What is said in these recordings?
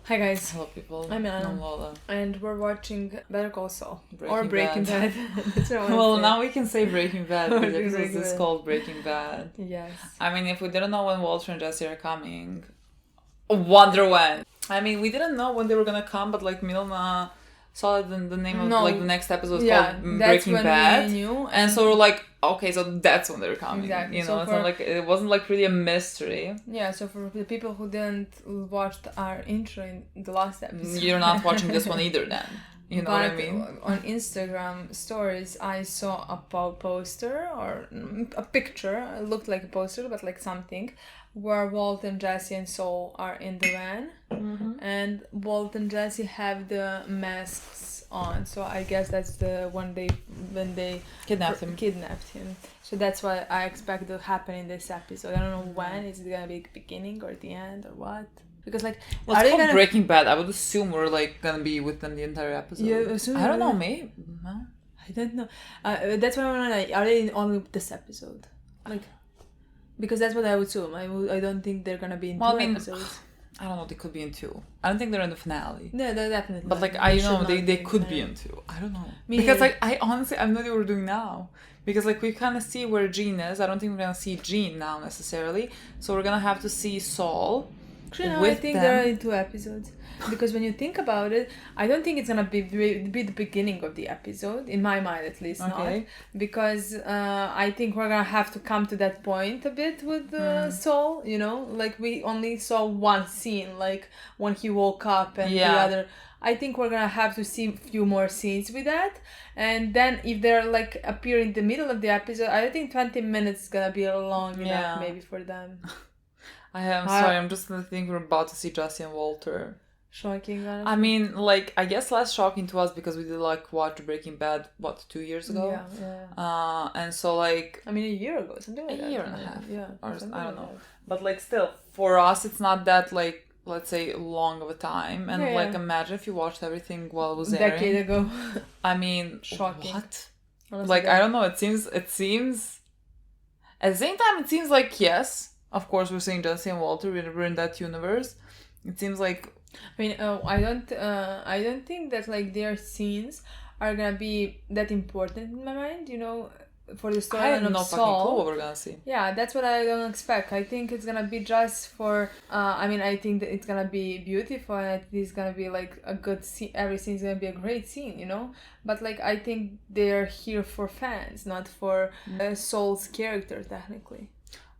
Hi guys. Hello people. I'm I'm Milena. Lola. And we're watching Better Call Saul. Breaking Bad. That's what I wanna Well, say. now we can say Breaking Bad because the episode Breaking is Bad. called Breaking Bad. Yes. I mean, if we didn't know when Walter and Jesse are coming, wonder when. I mean, we didn't know when they were gonna come, but like Milena saw it in the name of like the next episode was called Breaking Bad. We knew, and so we're like, okay, so that's when they're coming. Exactly. You know, So it's not like it wasn't like really a mystery. Yeah, so for the people who didn't watch our intro in the last episode, You're not watching this one either then. You know what I mean? On Instagram stories, I saw a poster or a picture. It looked like a poster, but like something, where Walt and Jesse and Saul are in the van, and Walt and Jesse have the masks on. So I guess that's the when they Kidnapped him. So that's what I expect to happen in this episode. I don't know when. Is it gonna be the beginning or the end or what? Because like, well, it's called Breaking Bad. I would assume we're like gonna be with them the entire episode. Yeah, I don't know, maybe. No. I don't know. That's what I want to know. Are they in only this episode? Like, because that's what I would assume. I don't think they're gonna be in two episodes. I don't know. They could be in two. I don't think they're in the finale. No, they're definitely. But like, they could be in two. I don't know. Because like, I honestly, I have no idea what we're doing now. Because like, we kind of see where Gene is. I don't think we're gonna see Gene now necessarily. So we're gonna have to see Saul. Actually, no, I think there are in two episodes. Because when you think about it, I don't think it's gonna be the beginning of the episode, in my mind at least. Okay. Not because I think we're gonna have to come to that point a bit with Saul. You know, like we only saw one scene, like when he woke up and the other. I think we're gonna have to see a few more scenes with that, and then if they're like appear in the middle of the episode, I think 20 minutes is gonna be long enough maybe for them. I'm sorry, I'm just thinking we're about to see Jesse and Walter. Shocking, honestly. I mean, like, I guess less shocking to us because we did like watch Breaking Bad 2 years ago. Yeah. And so like, I mean, a year ago, something like that. A year and a half. Yeah. Or I don't know. But like, still, for us, it's not that like, let's say, long of a time. And like, imagine if you watched everything while it was airing. A decade ago. I mean, shocking. What? Honestly, like, I don't know. It seems. At the same time, it seems like yes. Of course, we're seeing Jesse and Walter. We're in that universe. It seems like. I mean, I don't think that like their scenes are gonna be that important in my mind. You know, for the storyline of Saul. I have no fucking clue what we're gonna see. Yeah, that's what I don't expect. I think it's gonna be just for. I mean, I think that it's gonna be beautiful and it's gonna be like a good scene. Every scene is gonna be a great scene, you know. But like, I think they're here for fans, not for Saul's character, technically.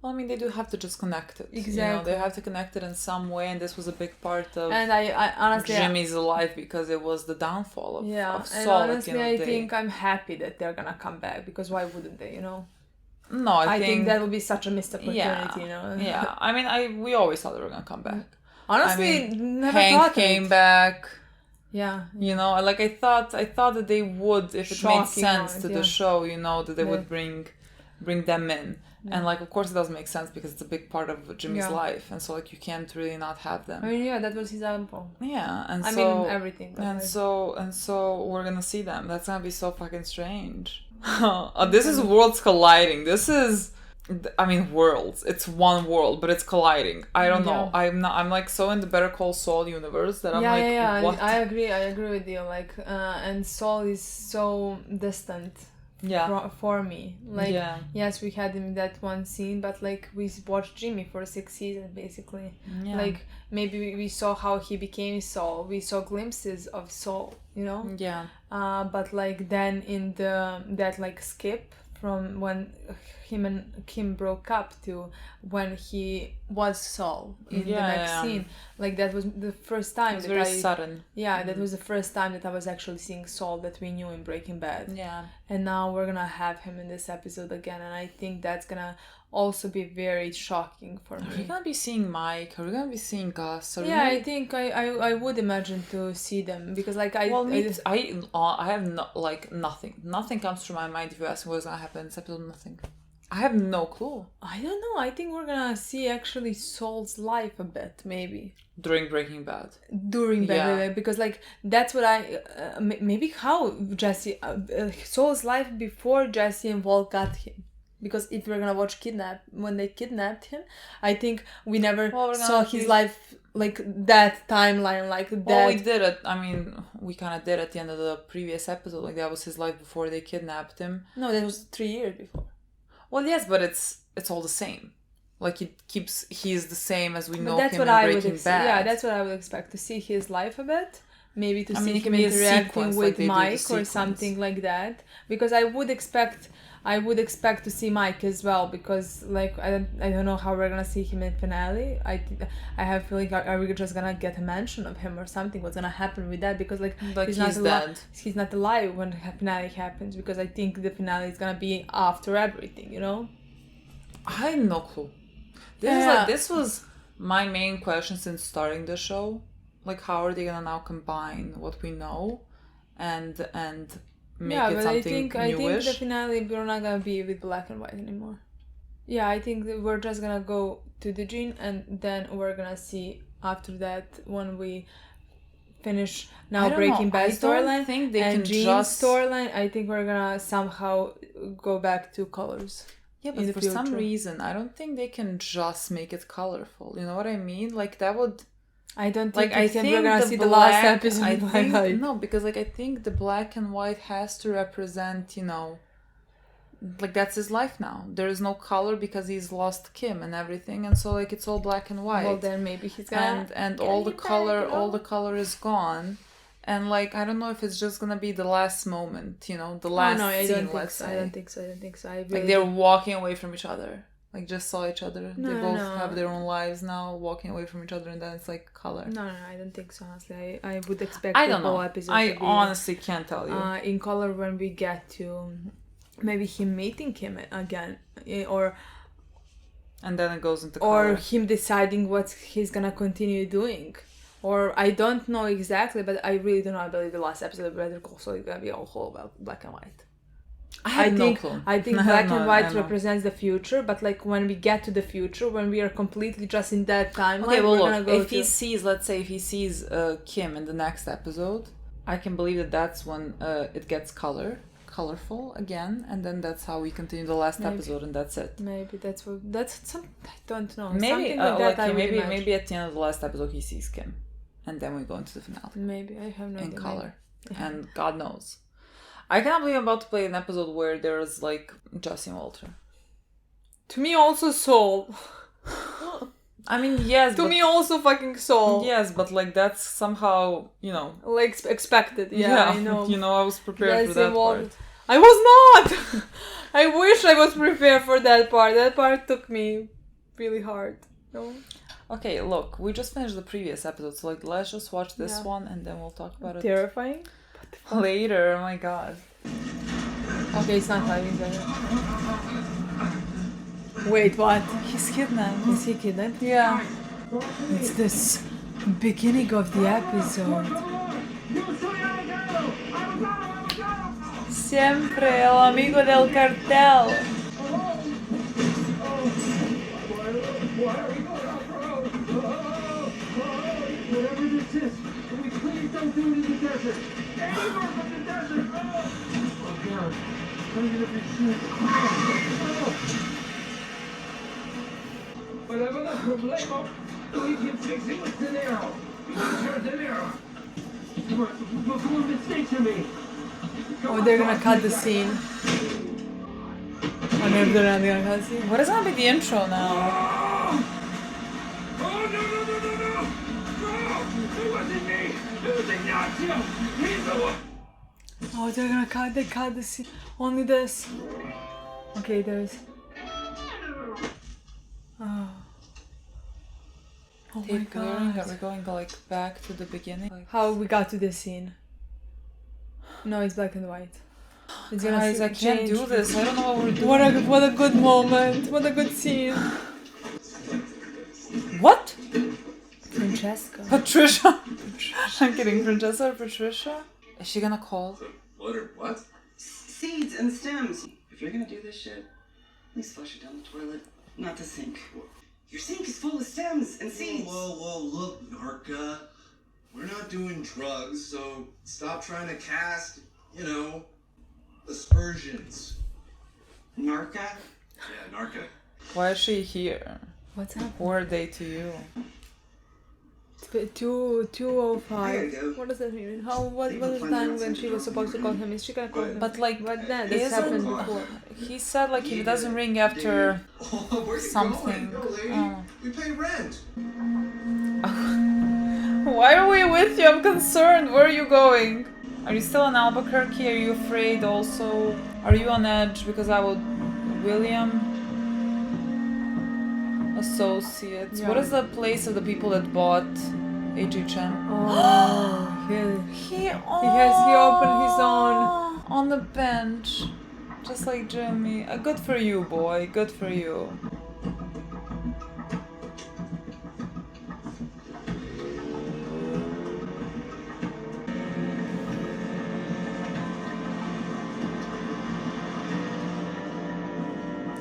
Well, I mean, they do have to just connect it. Exactly. You know, they have to connect it in some way, and this was a big part of I honestly, Jimmy's life because it was the downfall of Saul. And honestly, I think I'm happy that they're gonna come back because why wouldn't they? You know. No, I think that would be such a missed opportunity. You know. Yeah, I mean, we always thought they were gonna come back. Honestly, I mean, never Hank thought came back. Yeah. You know, like I thought that they would, if it made sense to the show, you know, that they would bring them in. And like, of course, it does make sense because it's a big part of Jimmy's life, and so like you can't really not have them. I mean, that was his example. Yeah, and I mean everything. And so we're gonna see them. That's gonna be so fucking strange. This is worlds colliding. This is, I mean, worlds. It's one world, but it's colliding. I don't know. I'm like so in the Better Call Saul universe that I'm what? I agree with you. Like, and Saul is so distant. For me, like, yes, we had him in that one scene, but like we watched Jimmy for 6 seasons basically. Like maybe we saw how he became Saul. We saw glimpses of Saul, you know. But like then in that like skip from when him and Kim broke up to when he was Saul in the next scene, like that was the first time. It was very sudden. Yeah, that was the first time that I was actually seeing Saul that we knew in Breaking Bad. Yeah. And now we're gonna have him in this episode again, and I think that's gonna also be very shocking for me. Are we gonna be seeing Mike? Are we gonna be seeing Gus? I think I would imagine to see them because like I have nothing. Nothing comes to my mind if you ask me what's gonna happen in this episode. Nothing. I have no clue. I don't know. I think we're gonna see actually Saul's life a bit, maybe. During Breaking Bad. Because like that's what I maybe how Jesse Saul's life before Jesse and Walt got him. Because if we're gonna watch when they kidnapped him, I think we never saw his life like that timeline, like that. Well, we did it. I mean, we kind of did at the end of the previous episode. Like that was his life before they kidnapped him. No, that was 3 years before. Well, yes, but it's all the same. Like he's the same as we know that's him what in I Breaking would Bad. Yeah, that's what I would expect, to see his life a bit. Maybe to see him be a interacting sequence, with like Mike or something like that. Because I would expect to see Mike as well, because like I don't know how we're gonna see him in finale. I have a feeling, are we just gonna get a mention of him or something? What's gonna happen with that? Because like he's dead. He's not alive when the finale happens, because I think the finale is gonna be after everything, you know? I had no clue. This was my main question since starting the show. Like, how are they gonna now combine what we know and make it something newish? I think the finale, we're not gonna be with black and white anymore. Yeah, I think that we're just gonna go to the Jean, and then we're gonna see after that when we finish Breaking Bad storyline. I think they can Jean's storyline. I think we're gonna somehow go back to colors. Yeah, but for some reason, I don't think they can just make it colorful. You know what I mean? Like that would. I don't think we're gonna see the last episode. No, because like I think the black and white has to represent, you know, like that's his life now. There is no color because he's lost Kim and everything, and so like it's all black and white. Well, then maybe he's gonna and all the color, all the color is gone, and like I don't know if it's just gonna be the last moment, you know, the last scene. I don't think so. I really like they're walking away from each other. Like just saw each other. They both have their own lives now, walking away from each other, and then it's like color. No, I don't think so. Honestly, I would expect the whole episode. I honestly can't tell you. In color when we get to maybe him meeting Kim again, or and then it goes into color. Or him deciding what he's gonna continue doing. Or I don't know exactly, but I really do not believe the last episode of Better Call Saul is gonna be all whole about black and white. I think black and white represents the future, but like when we get to the future, when we are completely just in that timeline, okay, well, look, if he sees Kim in the next episode, I can believe that's when it gets colorful again, and then that's how we continue the last episode, and that's it. Maybe that's some. I don't know. Maybe like that, maybe at the end of the last episode he sees Kim, and then we go into the finale. Maybe I have no idea. In color, and God knows. I cannot believe I'm about to play an episode where there's like Jesse and Walter. To me also Saul. I mean, yes. To me also fucking Saul. Yes, but like that's somehow, you know. Like expected, yeah. I know. You know, I was prepared for that part. I was not! I wish I was prepared for that part. That part took me really hard. No? Okay, look, we just finished the previous episode, so like let's just watch this one and then we'll talk about it. Terrifying? Later, oh my god. Okay, it's not having better. Wait, what? He's kidnapped. Is he kidnapped? Yeah. It's this beginning of the episode. Siempre el amigo del cartel. Whatever this is, can we please don't do it in the desert? Anywhere but the desert! Oh God, I'm gonna be sick. Whatever the problema, we can fix it with the arrow. Turn the arrow. Before mistakes are made. Oh, they're gonna cut the scene. I mean, they're not gonna cut the scene. What is gonna be the intro now? Oh, no! It wasn't me! It was Ignacio! He's the one! Oh, they're gonna cut the scene. Only this. Okay, there's... Oh. Oh my god. Are we going like back to the beginning? Like... How we got to this scene? No, it's black and white. It's Guys, I can't do this. I don't know what we're doing. What a good moment. What a good scene. What? Francesca. Patricia. I'm kidding. Francesca or Patricia? Is she gonna call? What? Seeds and stems. If you're gonna do this shit, at least flush it down the toilet, not the sink. Your sink is full of stems and seeds. Whoa, look, Narca. We're not doing drugs, so stop trying to cast, aspersions. Narca? Yeah, Narca. Why is she here? What's happening? Who are they to you? 2:05. go. What does that mean? What was the time when she was supposed to call him? Is she gonna call him? But like, But nah, this happened before. He said like if it doesn't ring after something. Go, lady. Oh. We pay rent. Why are we with you? I'm concerned. Where are you going? Are you still in Albuquerque? Are you afraid also? Are you on edge? Because I would... William? Associates. Yeah. What is the place of the people that bought HHM? Oh, He opened his own. On the bench. Just like Jimmy. Good for you, boy. Good for you.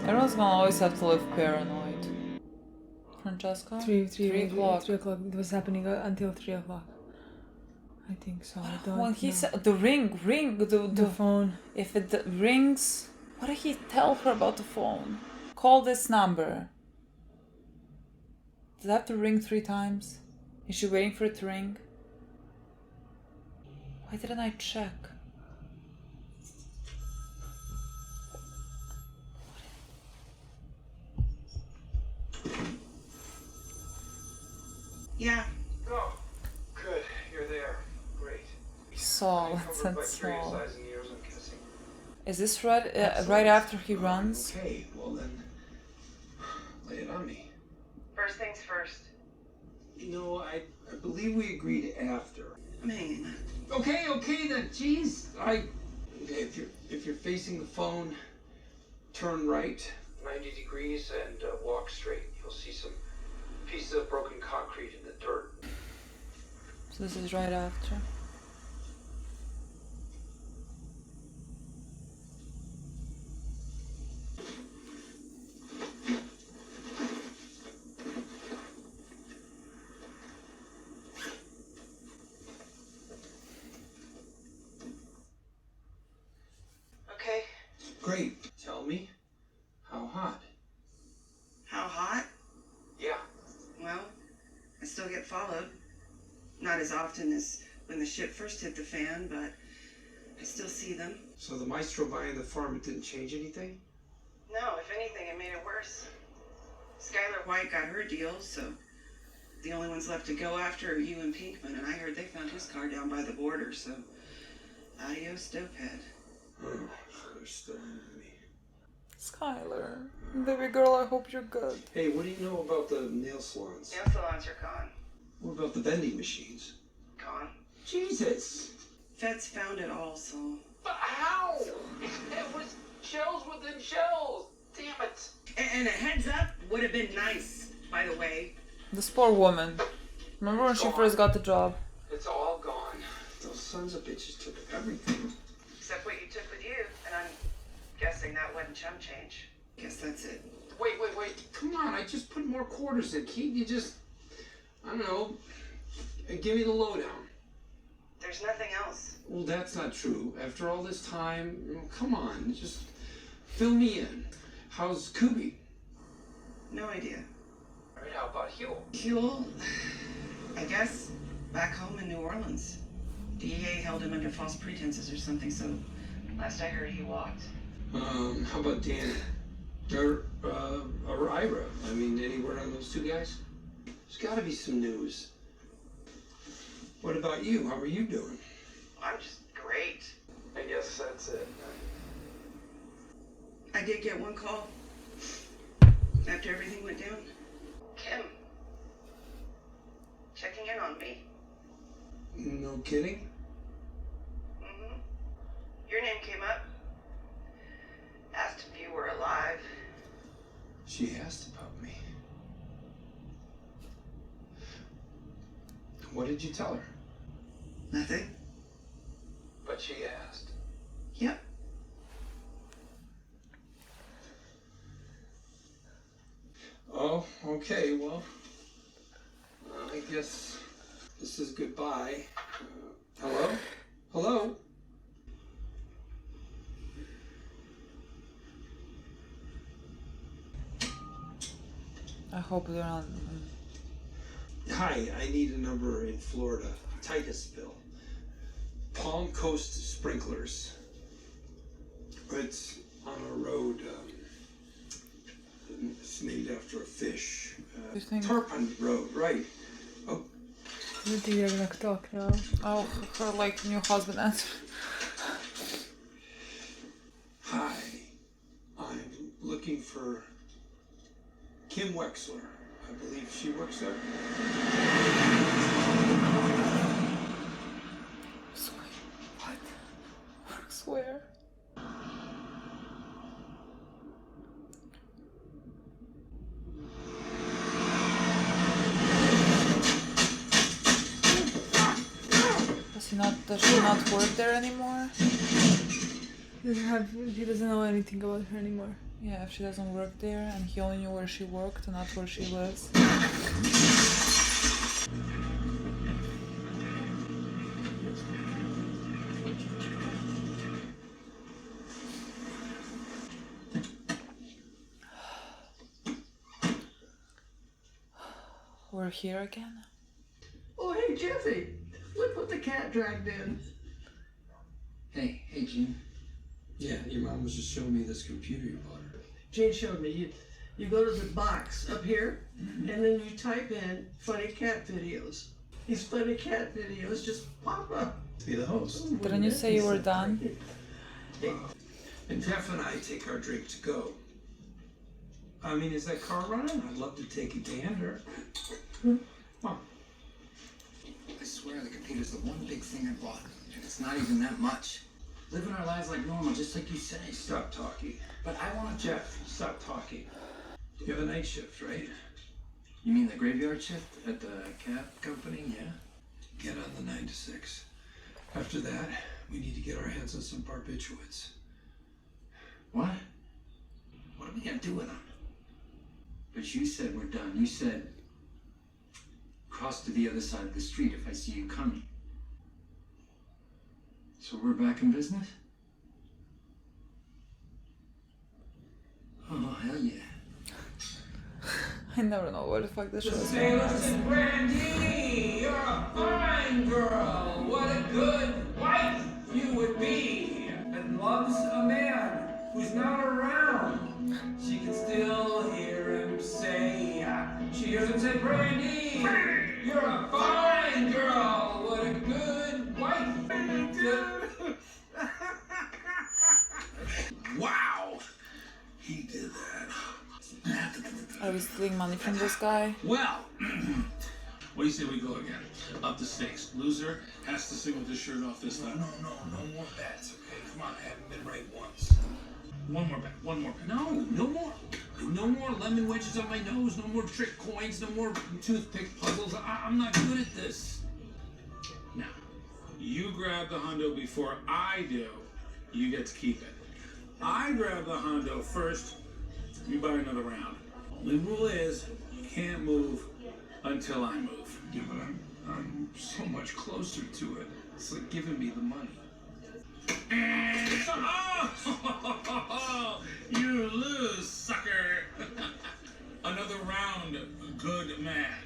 Everyone's gonna always have to live paranoid. Francesca? 3 o'clock. 3 o'clock. It was happening until 3 o'clock. I think so. I don't When he know. said the ring, The phone. if it rings, what did he tell her about the phone? Call this number. Does it have to ring 3 times? Is she waiting for it to ring? Why didn't I check? Yeah. Oh, good. You're there. Great. Saul, it said Covered by Saul. size and years, I'm guessing. Is this right after he runs? Okay, well then, lay it on me. First things first. You know, I believe we agreed after. I'm hanging. Okay then. Jeez, okay. If you're facing the phone, turn right. 90 degrees and walk straight. You'll see some pieces of broken concrete in the dirt. So this is right after. Okay. Great. Tell me, how hot? How hot? Yeah. Well, I still get followed. Not as often as when the shit first hit the fan, but I still see them. So the maestro buying the farm, it didn't change anything? No, if anything, it made it worse. Skylar White got her deal, so the only ones left to go after are you and Pinkman, and I heard they found his car down by the border, so adios, dopehead. Oh, they're still in me. Skylar, baby girl, I hope you're good. Hey, what do you know about the nail salons? Nail salons are gone. What about the vending machines? Gone. Jesus! Feds found it all, so... But how? It was shells within shells. Damn it. And a heads up would have been nice, by the way. This poor woman. Remember when she first got the job? It's all gone. Those sons of bitches took everything. Except what you took with you, and I'm guessing that wasn't chum change. Guess that's it. Wait. Come on, I just put more quarters in. Can't you just, I don't know, give me the lowdown? There's nothing else. Well, that's not true. After all this time, come on, just fill me in. How's Kubi? No idea. All right, how about Huel? Huel, I guess, back home in New Orleans. DEA held him under false pretenses or something, so last I heard he walked. How about Dan? Or Ira? I mean, any word on those 2 guys? There's gotta be some news. What about you? How are you doing? I'm just great. I guess that's it. I did get one call after everything went down. Kim, checking in on me. No kidding? Mm-hmm. Your name came up. Asked if you were alive. She asked about me. What did you tell her? Nothing. But she asked. Yep. Oh, okay, well, I guess this is goodbye. Hello? Hello? I hope they're not. Hi, I need a number in Florida. Titusville. Palm Coast Sprinklers. It's on a road. It's named after a fish. Tarpon Road, right. Oh. Oh, her like new husband answered. Hi, I'm looking for Kim Wexler. I believe she works there. What? Works where? Does she not work there anymore? He doesn't know anything about her anymore. Yeah, if she doesn't work there and he only knew where she worked and not where she lives. We're here again. Oh, hey, Jeffy. Look what the cat dragged in. Hey, Gene. Yeah, your mom was just showing me this computer you bought her. Jane showed me. You go to the box up here, and then you type in funny cat videos. These funny cat videos just pop up. Be the host. Didn't you say you were done? Hey, and Jeff and I take our drink to go. I mean, is that car running? I'd love to take a gander. Come on. I swear the computer's the one big thing I bought, and it's not even that much. Living our lives like normal, just like you say. Stop talking. But I want to... Jeff, stop talking. You have a night shift, right? You mean the graveyard shift at the cab company? Yeah. Get on the 9 to 6. After that, we need to get our hands on some barbiturates. What? What are we gonna do with them? But you said we're done. You said cross to the other side of the street if I see you coming. So we're back in business? Oh, hell yeah. I never know what the fuck this show is. Listen, Brandy, you're a fine girl. What a good wife you would be. And loves a man who's not around. She can still hear him say, she hears him say, Brandy, you're a fine girl. What a good wife. Wow, he did that. Are we stealing money from this guy? Well, what do you say we go again? Up the stakes. Loser has to sing with his shirt off this time. No more bets, okay? Come on, I haven't been right once. One more bet. One more bet. No more. No more lemon wedges on my nose. No more trick coins. No more toothpick puzzles. I'm not good at this. Now, you grab the hundo before I do. You get to keep it. I grab the hundo first. You buy another round. The rule is you can't move until I move. Yeah, but I'm so much closer to it. It's like giving me the money. And oh, you lose, sucker. Another round, good man.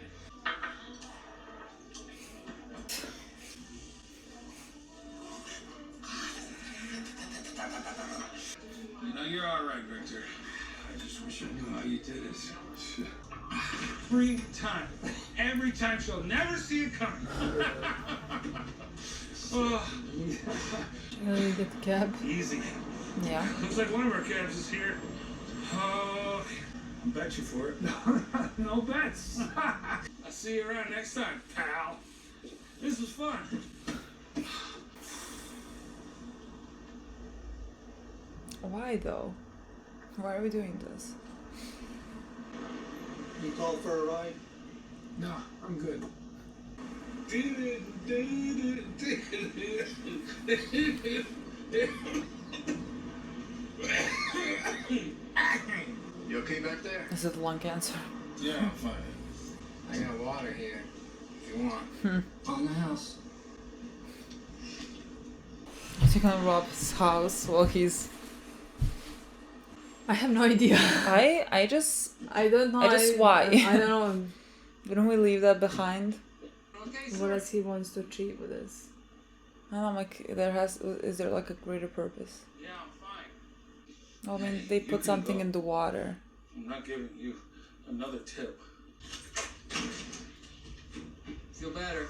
You know, you're all right, Victor. I just wish I knew how you did it. Every time she'll never see it coming. Oh. You get the cab. Easy. Yeah. Looks like one of our cabs is here. Oh, I'll bet you for it. No bets. I'll see you around next time, pal. This was fun. Why though? Why are we doing this? You called for a ride? No, I'm good. You okay back there? Is it lung cancer? Yeah, I'm fine. I got water here, if you want. On the house. Is he gonna rob his house while he's... I have no idea. I don't know. Why. I don't know. Didn't we leave that behind? What else he wants to achieve with this? I don't know, like, is there like a greater purpose? Yeah, I'm fine. I mean, they put something in the water. I'm not giving you another tip. Feel better.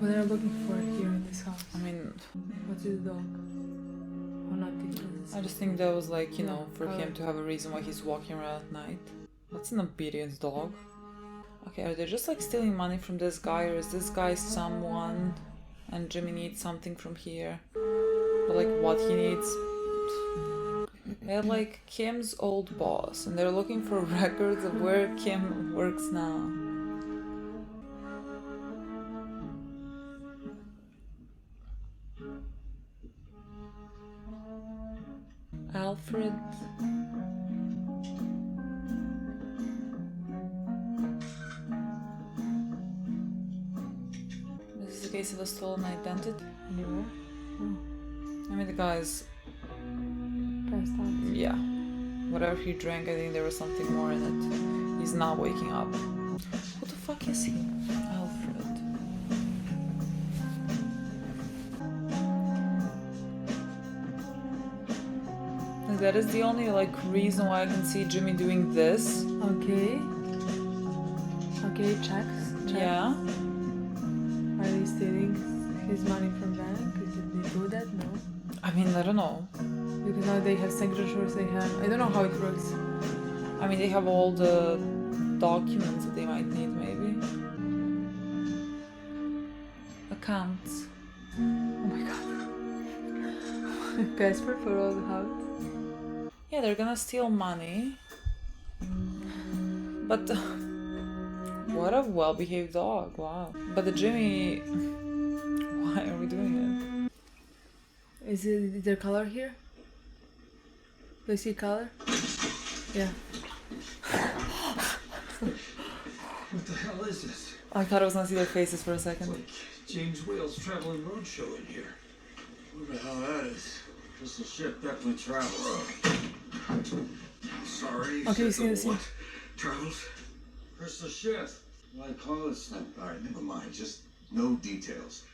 What are you looking for here in this house? I mean, What's his dog? Or nothing? I just think that was like, you know, for him to have a reason why he's walking around at night. That's an obedience dog. Okay, are they just like stealing money from this guy, or is this guy someone and Jimmy needs something from here? But like what he needs? They're like Kim's old boss and they're looking for records of where Kim works now. Alfred. This is a case of a stolen identity. No. I mean, the guy's. Passed out. Yeah. Whatever he drank, I think there was something more in it. He's not waking up. Who the fuck is he? Alfred. Like, that is the only like reason why I can see Jimmy doing this. Okay. Okay, checks. Check. Yeah. Are they stealing his money from bank? Did they do that? No. I mean, I don't know. Because now they have signatures, they have... I don't know how it works. I mean, they have all the documents that they might need, maybe. Accounts. Oh my god. Casper for all the house. Yeah, they're gonna steal money. But what a well-behaved dog, wow. But the Jimmy... Why are we doing it? Is there color here? Do you see color? Yeah. What the hell is this? I thought I was gonna see their faces for a second. Like James Whale's traveling roadshow in here. What the hell that is? Just a ship definitely travels. Sorry. Okay, we see the scene. What? Travels? Crystal ship. Why call it so? Alright, never mind. Just no details.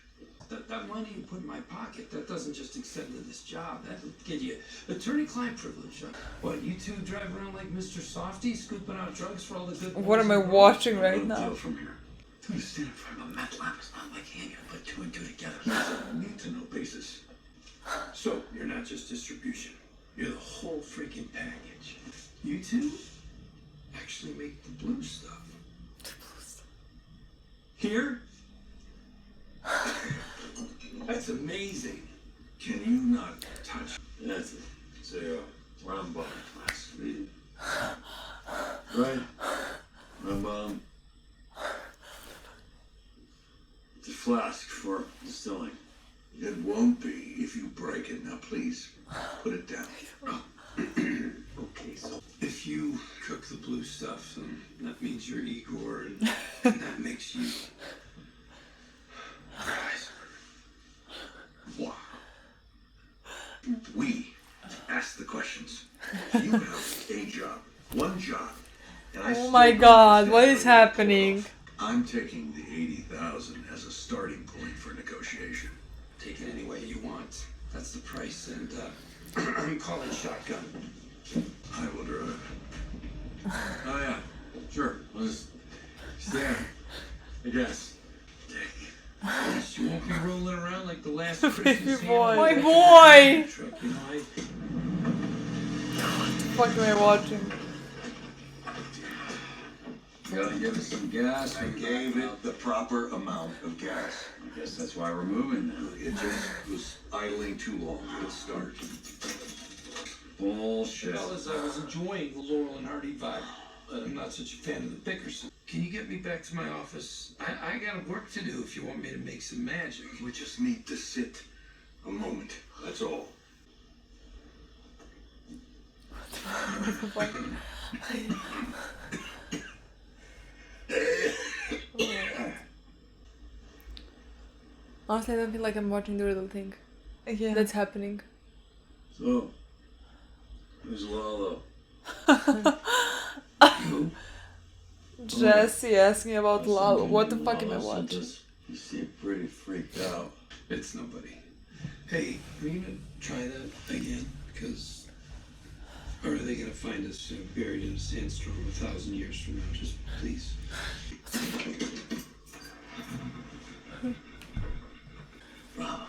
That money you put in my pocket, that doesn't just extend to this job. That would get you attorney-client privilege. What, you two drive around like Mr. Softy, scooping out drugs for all the good boys? What am I watching right No now? deal from here. To understand in front of a meth lab is not like hand you put two and two together. Need to know basis. So, you're not just distribution. You're the whole freaking package. You two actually make the blue stuff. Here? That's amazing. Can you not touch? That's it. It's a round bottom flask. Right? Round bottom. It's a flask for distilling. It won't be if you break it. Now, please, put it down. Okay, so if you cook the blue stuff, then that means you're Igor, and that makes you... Wow. We ask the questions. You have a job, one job. And I Oh my god, what is happening? I'm taking the 80,000 as a starting point for negotiation. Take it any way you want. That's the price, and I'm calling shotgun. I will drive. Oh yeah, sure. I'll just stand. I guess. Yes, you won't be rolling around like the last Baby Christmas boy. My boy! Truck, you know, What the fuck am I watching? You gotta give it some gas. I gave it the proper amount of gas. I guess that's why we're moving now. It just was idling too long. Good start. Bullshit. Fellas, I was enjoying the Laurel and Hardy vibe, but I'm not such a fan of the Bickerson. Can you get me back to my office? I got work to do if you want me to make some magic. We just need to sit a moment. That's all. Honestly, I don't feel like I'm watching the real thing. Yeah. That's happening. So, who's Lola? Jesse asked me about Lalo. What the fuck am I watching? You seem pretty freaked out. It's nobody. Hey, are you gonna try that again? Because, or are they gonna find us buried in a sandstorm 1,000 years from now? Just please. Bravo.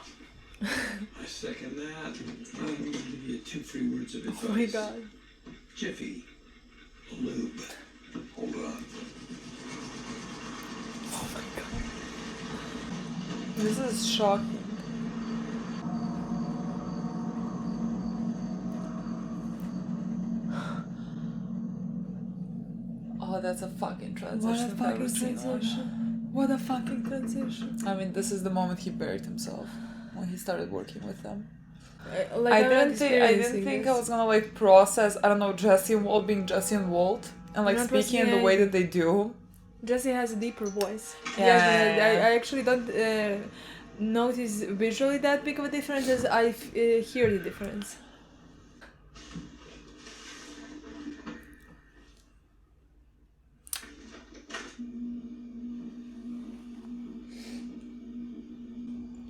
I second that. I'm gonna give you 2 free words of advice. Oh my god. Jiffy. Lube. Hold on. Oh my god. This is shocking. Oh, that's a fucking transition. What a I've fucking never seen one. transition. What a fucking transition. I mean, this is the moment he buried himself when he started working with them. Like, I didn't think I was gonna like process, I don't know, Jesse and Walt being Jesse and Walt and like speaking in the way that they do. Jesse has a deeper voice. Yeah. I actually don't notice visually that big of a difference as I hear the difference.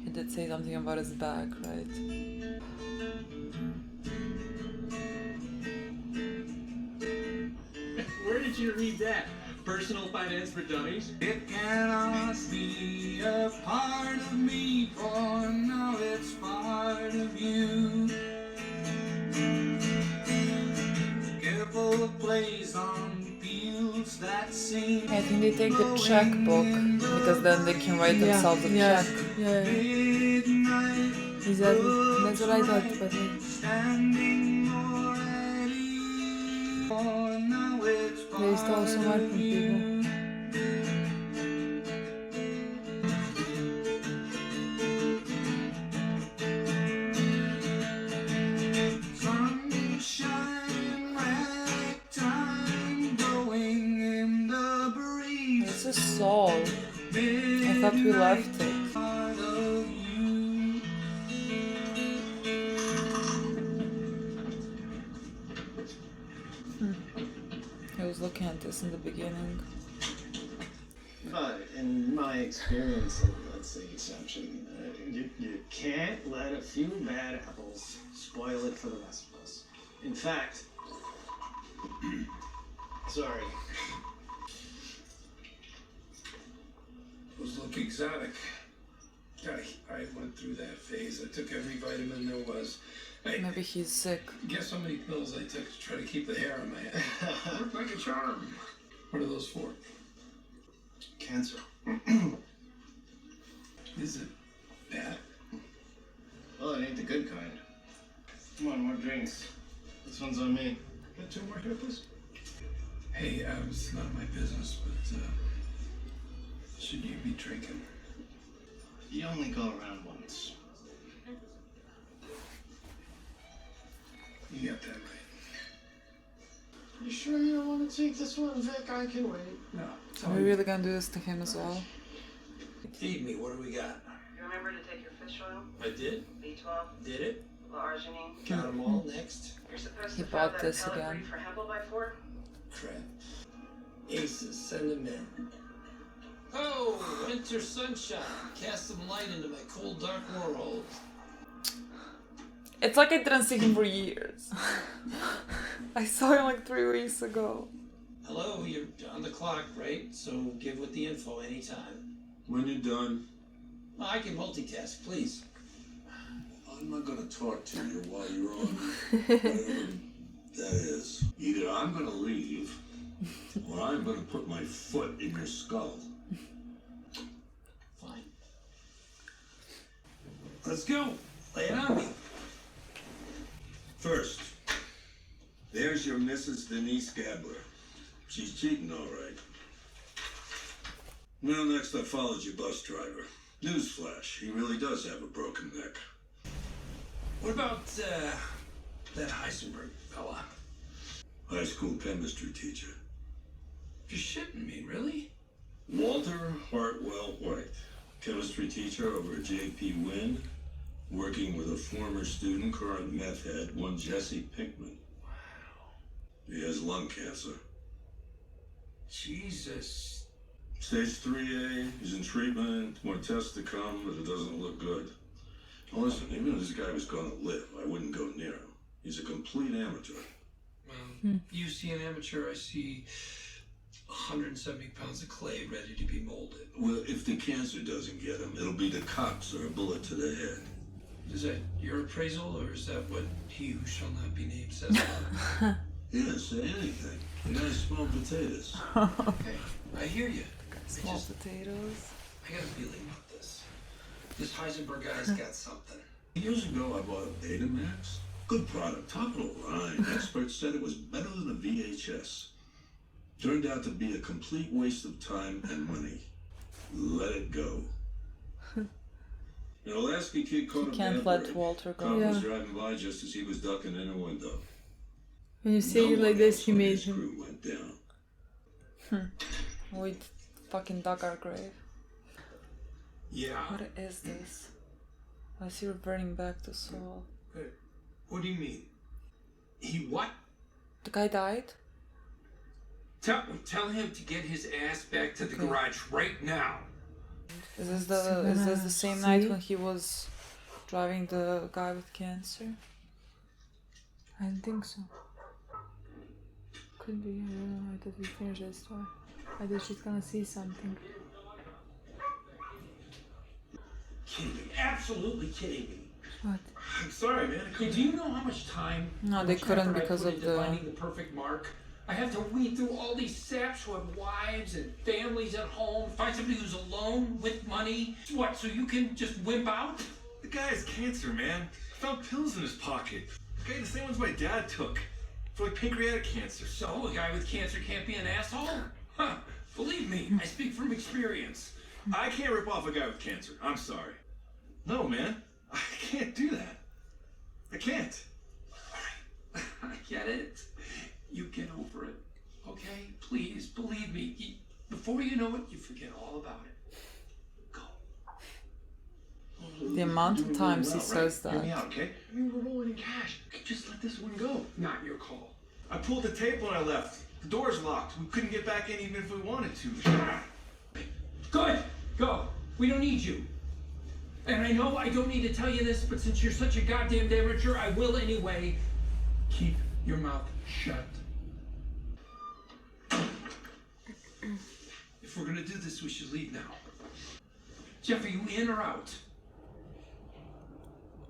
He did say something about his back, right? Where did you read that? Personal Finance for Dummies? It cannot be a part of me, for now it's part of you. Careful of plays on fields that seem. I think they take the checkbook because then they can write themselves a check. Yeah. Exactly. That's what I thought, but they stole so much from people. This is Saul. I thought we left it. I was looking at this in the beginning. But in my experience, and that's the exception, you can't let a few bad apples spoil it for the rest of us. In fact, sorry. Those look exotic. I went through that phase. I took every vitamin there was. Hey, Maybe he's sick. guess how many pills I took to try to keep the hair on my head? Worked like a charm. What are those for? Cancer. Is it bad? Well, it ain't the good kind. Come on, more drinks. This one's on me. Got 2 more here, please? Hey, it's none of my business, but should you be drinking? You only go around once. You got that right. You sure you don't want to take this one, Vic? I can wait. No. Are we really gonna do this to him as well? Feed me. What do we got? You remember to take your fish oil, I did. B12, Did it. L-arginine. Got them all. Next. You're supposed He to throw bought that this pellet again. breed for Hempel by 4. Crap. Aces. Send them in. Oh, winter sunshine. Cast some light into my cold, dark world. It's like I didn't see him for years. I saw him like 3 weeks ago. Hello, you're on the clock, right? So give with the info anytime. When you're done, Well, I can multitask, please. I'm not gonna talk to you while you're on whatever that is. Either I'm gonna leave, or I'm gonna put my foot in your skull. Fine. Let's go. Lay it on me. First, there's your Mrs. Denise Gabler. She's cheating, all right. Well, next I followed your bus driver. Newsflash, he really does have a broken neck. What about that Heisenberg fella? High school chemistry teacher. You're shitting me, really? Walter Hartwell White. Chemistry teacher over at J.P. Wynn. Working with a former student, current meth head, one Jesse Pinkman. Wow. He has lung cancer. Jesus. Stage 3A, he's in treatment, more tests to come, but it doesn't look good. Now listen, even if this guy was gonna live, I wouldn't go near him. He's a complete amateur. Well, you see an amateur, I see 170 pounds of clay ready to be molded. Well, if the cancer doesn't get him, it'll be the cops or a bullet to the head. Is that your appraisal, or is that what he who shall not be named says? Yeah, say anything. You guys smell potatoes. Okay, I hear you. Small potatoes. I got a feeling about this. This Heisenberg guy's got something. Years ago, I bought a Betamax. Good product, top of the line. Experts said it was better than a VHS. Turned out to be a complete waste of time and money. Let it go. An Alaska kid caught a Can't let Walter go. Cop was driving by just as he was ducking in a window. When you say it like this, you made him. Crew went down. We fucking dug our grave. Yeah. What is this? I see reverting back to Saul. What do you mean? He what? The guy died? Tell him to get his ass back to the garage right now. Is this the same night when he was driving the guy with cancer? I don't think so. Could be, I don't know, I thought we finished the story. I thought she's gonna see something. Kidding me. Absolutely kidding me. What? I'm sorry, man. Do you know how much time? No, they couldn't because of the... finding the perfect mark? I have to weed through all these saps who have wives and families at home, find somebody who's alone with money. What, so you can just wimp out? The guy has cancer, man. Found pills in his pocket. Okay, the same ones my dad took. For like pancreatic cancer. So, a guy with cancer can't be an asshole? Huh, believe me, I speak from experience. I can't rip off a guy with cancer. I'm sorry. No, man. I can't do that. I can't. Alright, I get it. You get over it, okay? Please, believe me. Before you know it, you forget all about it. Go. The amount of times he says that. Hear me out, okay? I mean, we're rolling in cash. Just let this one go. Not your call. I pulled the tape when I left. The door's locked. We couldn't get back in even if we wanted to. Good. Go. We don't need you. And I know I don't need to tell you this, but since you're such a goddamn amateur, I will anyway. Keep your mouth shut. If we're gonna do this, we should leave now. Jeff, are you in or out?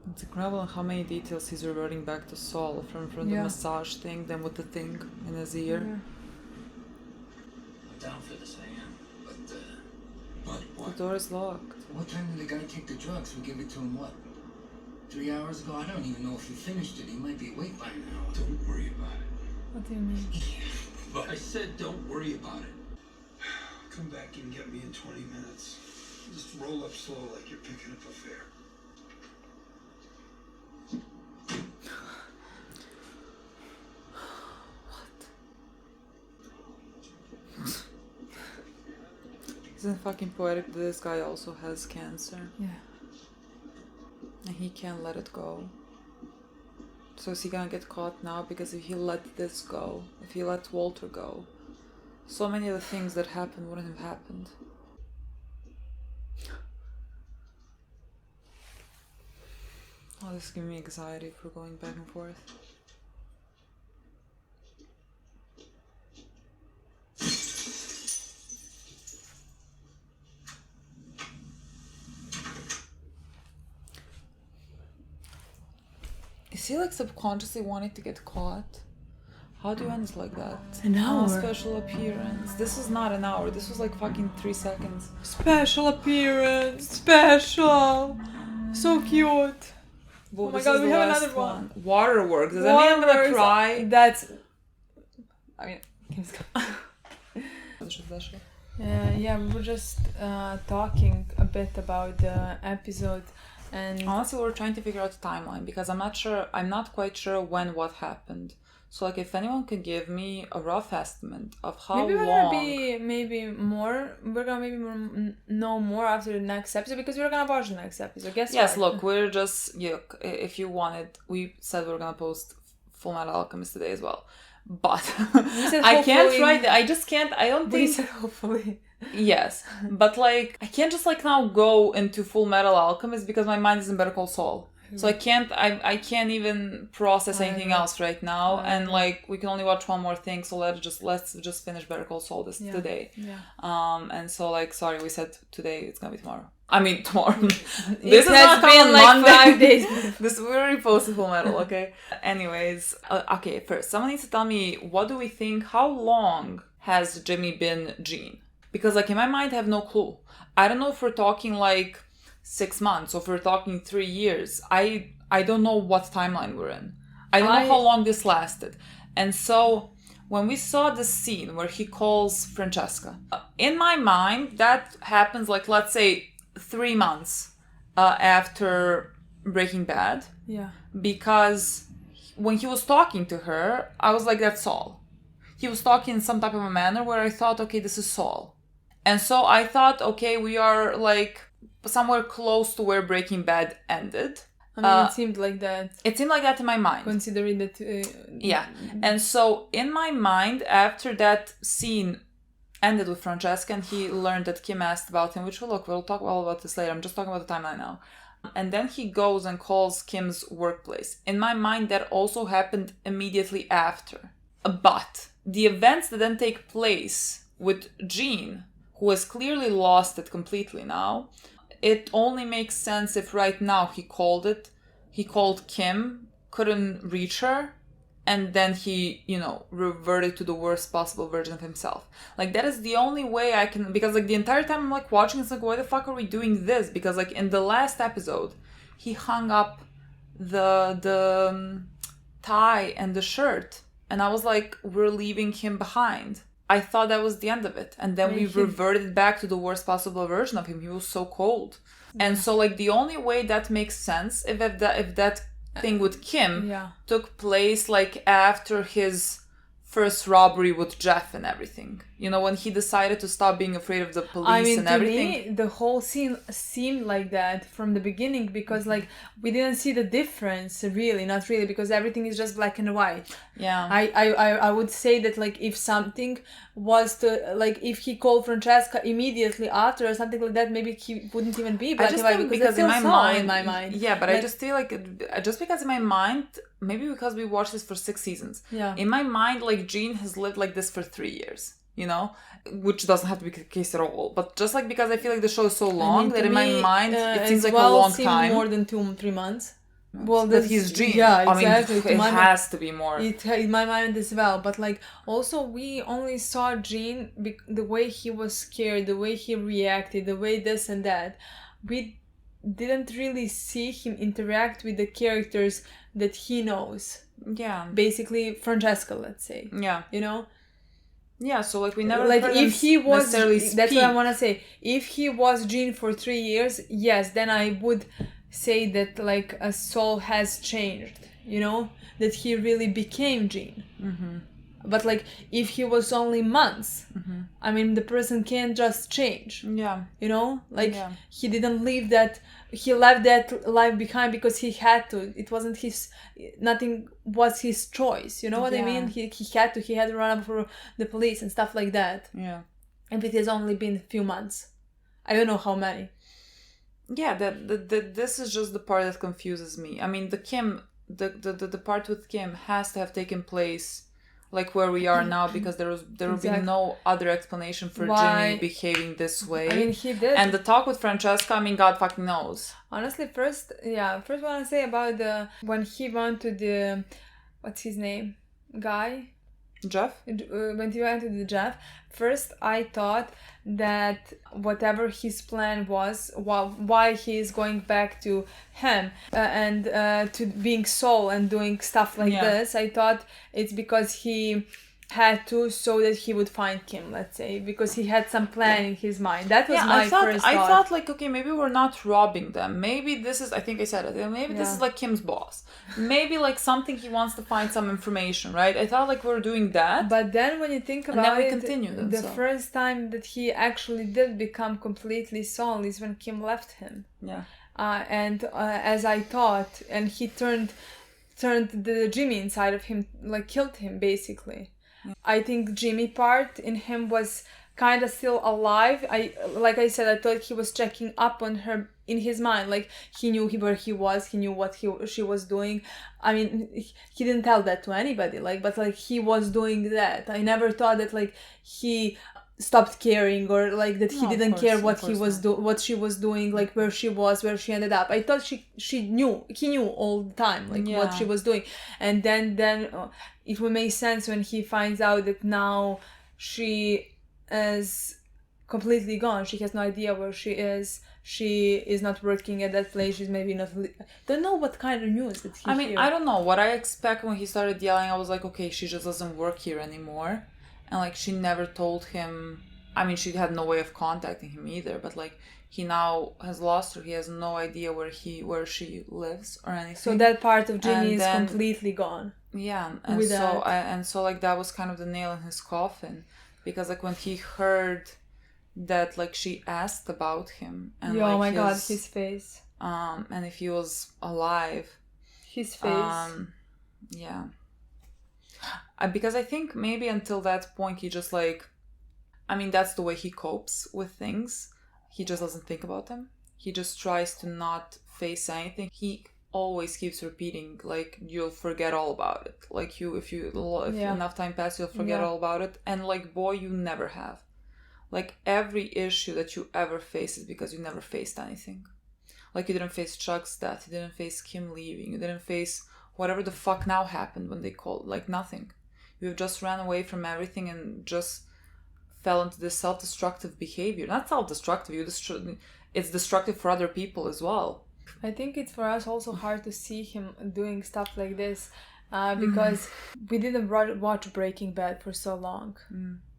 It's incredible how many details he's reverting back to Saul, from the massage thing, then with the thing in his ear. I'm down for this, I am. But what? The door is locked. What time did the guy take the drugs? We gave it to him, what? 3 hours ago? I don't even know if he finished it. He might be awake by now. Don't worry about it. What do you mean? But I said don't worry about it. Come back and get me in 20 minutes. Just roll up slow like you're picking up a fare. Isn't it fucking poetic that this guy also has cancer? Yeah. And he can't let it go. So is he gonna get caught now? Because if he let this go, if he let Walter go, so many of the things that happened wouldn't have happened. Oh, this is giving me anxiety if we're going back and forth. Is he like subconsciously wanting to get caught? How do you end like that? An hour. Special appearance. This is not an hour. This was like fucking 3 seconds. Special appearance. Special. So cute. Well, oh my god, we have another one. Waterworks. Does that mean I'm gonna cry? That's... I mean... yeah, we were just talking a bit about the episode. And honestly, we're trying to figure out the timeline because I'm not quite sure when what happened. So like if anyone can give me a rough estimate of how maybe we're long... We're gonna maybe know more after the next episode, because we're gonna watch the next episode. Guess Yes, what? look, we're just... if you wanted, we said we're gonna post Full Metal Alchemist today as well. But I can't write it. I just can't. I don't think... We said hopefully. Yes. But like, I can't just like now go into Full Metal Alchemist because my mind is in Better Call Saul. So I can't even process anything else right now, and like we can only watch one more thing. So let's just finish Better Call Saul today. Yeah. And so like, sorry, we said today, it's gonna be tomorrow. I mean tomorrow. This has been like Monday. 5 days. This we already posted Full Metal. Okay. Anyways, okay. First, someone needs to tell me, what do we think? How long has Jimmy been Gene? Because like in my mind, I have no clue. I don't know if we're talking like 6 months or if we're talking 3 years. I don't know what timeline we're in. I don't know how long this lasted. And so when we saw the scene where he calls Francesca, in my mind, that happens like, let's say, 3 months after Breaking Bad. Yeah. Because when he was talking to her, I was like, that's Saul. He was talking in some type of a manner where I thought, okay, this is Saul. And so I thought, okay, we are like somewhere close to where Breaking Bad ended. I mean, it seemed like that. It seemed like that in my mind. Considering that... yeah. And so in my mind, after that scene ended with Francesca and he learned that Kim asked about him, which we'll talk all about this later. I'm just talking about the timeline now. And then he goes and calls Kim's workplace. In my mind, that also happened immediately after. But the events that then take place with Gene, who has clearly lost it completely now, it only makes sense if right now he called Kim, couldn't reach her, and then he, reverted to the worst possible version of himself. Like, that is the only way I can, because like the entire time I'm like watching, it's like, why the fuck are we doing this? Because like in the last episode, he hung up the tie and the shirt, and I was like, we're leaving him behind. I thought that was the end of it. And then we reverted back to the worst possible version of him. He was so cold. Yeah. And so like the only way that makes sense if that thing with Kim took place like after his first robbery with Jeff and everything. When he decided to stop being afraid of the police and everything. To me, the whole scene seemed like that from the beginning, because like we didn't see the difference really, not really, because everything is just black and white. Yeah. I would say that like if something was to, like if he called Francesca immediately after or something like that, maybe he wouldn't even be black and white, because in my mind. Yeah, but like, I just feel like just because in my mind, maybe because we watched this for 6 seasons. Yeah. In my mind, like Gene has lived like this for 3 years. Which doesn't have to be the case at all. But just like because I feel like the show is so long that in my mind it seems like a long time. More than 2-3 months. Well, but he's Gene. Yeah, exactly. I mean, it has to be more. In my mind as well. But like also we only saw Gene the way he was scared, the way he reacted, the way this and that. We didn't really see him interact with the characters that he knows. Yeah. Basically, Francesca, let's say. Yeah. Yeah, so like we never like heard if he was speak. That's what I want to say. If he was Gene for 3 years, yes, then I would say that like a Saul has changed, that he really became Gene. Mm-hmm. But like if he was only months, I mean the person can't just change. Yeah. He didn't leave that. He left that life behind because he had to. It wasn't nothing was his choice. You know what I mean? He had to run up for the police and stuff like that. Yeah. And it has only been a few months. I don't know how many. Yeah, this is just the part that confuses me. I mean, the part with Kim has to have taken place like where we are now, because there will be no other explanation for Jimmy behaving this way. I mean, he did. And the talk with Francesca, I mean, God fucking knows. Honestly, first I want to say about when he went to the, what's his name? Guy? Jeff? When he went to the Jeff, first I thought that whatever his plan was, why he is going back to him and to being Saul and doing stuff like this, I thought it's because he had to so that he would find Kim, let's say, because he had some plan in his mind. That was my first thought. I thought like, okay, maybe we're not robbing them. Maybe this is, I think I said it, maybe this is like Kim's boss. Maybe like something he wants to find some information, right? I thought like we're doing that. But then when you think about it, the first time that he actually did become completely Saul is when Kim left him. Yeah. And as I thought, and he turned the Jimmy inside of him, like killed him basically. Yeah. I think Jimmy part in him was kind of still alive. Like I said, I thought he was checking up on her in his mind. Like he knew where he was, he knew what she was doing. I mean, he didn't tell that to anybody. Like, but like he was doing that. I never thought that like he stopped caring or like that he didn't care what he was what she was doing, like where she was, where she ended up. I thought he knew all the time like what she was doing. And then it will make sense when he finds out that now she is completely gone. She has no idea where she is. She is not working at that place. She's maybe not. Don't know what kind of news that he. I mean, I don't know what I expect when he started yelling. I was like, okay, she just doesn't work here anymore. And like she never told him. I mean, she had no way of contacting him either. But like he now has lost her. He has no idea where she lives or anything. So that part of Jimmy is completely gone. Yeah, and so like that was kind of the nail in his coffin, because like when he heard that like she asked about him and oh my god, his face. And if he was alive. His face. Yeah. Because I think maybe until that point he just like, I mean that's the way he copes with things. He just doesn't think about them. He just tries to not face anything. He always keeps repeating like you'll forget all about it. Like if enough time passes you'll forget all about it. And like boy, you never have. Like every issue that you ever face is because you never faced anything. Like you didn't face Chuck's death, you didn't face Kim leaving, you didn't face whatever the fuck now happened when they called, like nothing. You've just ran away from everything and just fell into this self-destructive behavior. Not self-destructive, it's destructive for other people as well. I think it's for us also hard to see him doing stuff like this because we didn't watch Breaking Bad for so long.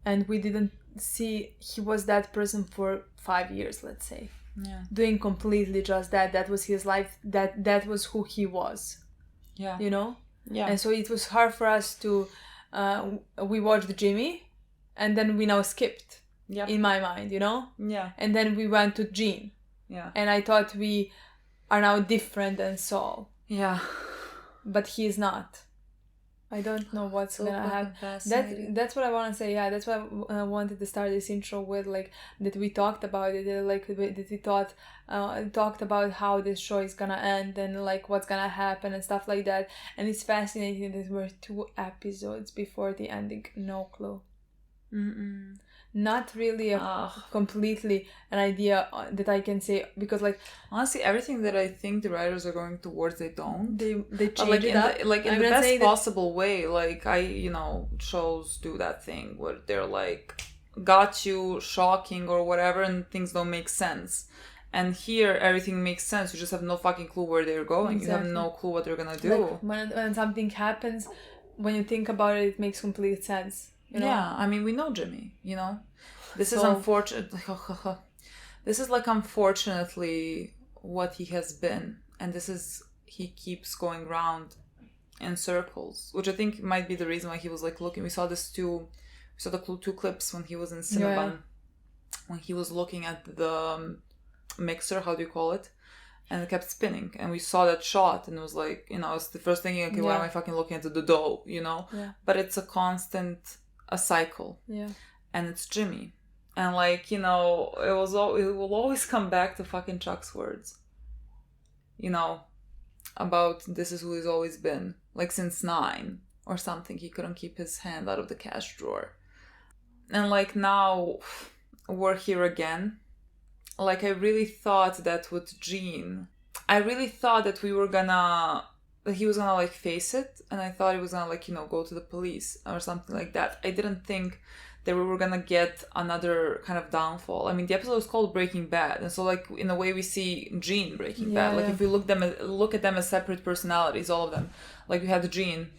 And we didn't see he was that person for 5 years, let's say. Yeah. Doing completely just that. That was his life. That was who he was. Yeah. You know? Yeah. And so it was hard for us to... we watched Jimmy and then we now skipped. Yeah. In my mind, you know? Yeah. And then we went to Gene. Yeah. And I thought we are now different than Saul. Yeah. But he is not. I don't know what's gonna happen. That's what I want to say. Yeah, that's why I wanted to start this intro with, like, that we talked about it, like that we talked about how this show is gonna end and like what's gonna happen and stuff like that. And it's fascinating that we're 2 episodes before the ending. No clue. Not really completely an idea that I can say, because like honestly everything that I think the writers are going towards, they don't. They change it up. In the best possible way. Like shows do that thing where they're like got you shocking or whatever and things don't make sense. And here everything makes sense. You just have no fucking clue where they're going. Exactly. You have no clue what they're gonna do. Like when something happens, when you think about it makes complete sense. You know? Yeah, I mean, we know Jimmy, you know? This is unfortunate. This is like, unfortunately, what he has been. And he keeps going round in circles, which I think might be the reason why he was like looking. We saw the 2 clips when he was in Cinnabon, when he was looking at the mixer, how do you call it? And it kept spinning, and we saw that shot, and it was like, it's the first thing, okay, why am I fucking looking at the dough, Yeah. But it's a cycle. Yeah. And it's Jimmy. And like, it will always come back to fucking Chuck's words. About this is who he's always been. Like since 9 or something, he couldn't keep his hand out of the cash drawer. And like now we're here again. Like I really thought that with Gene, I really thought that he was gonna like face it, and I thought he was gonna like go to the police or something like that. I didn't think that we were gonna get another kind of downfall. I mean, the episode was called Breaking Bad, and so like in a way we see Gene breaking bad. Like if we look at them as separate personalities, all of them. Like we had Gene,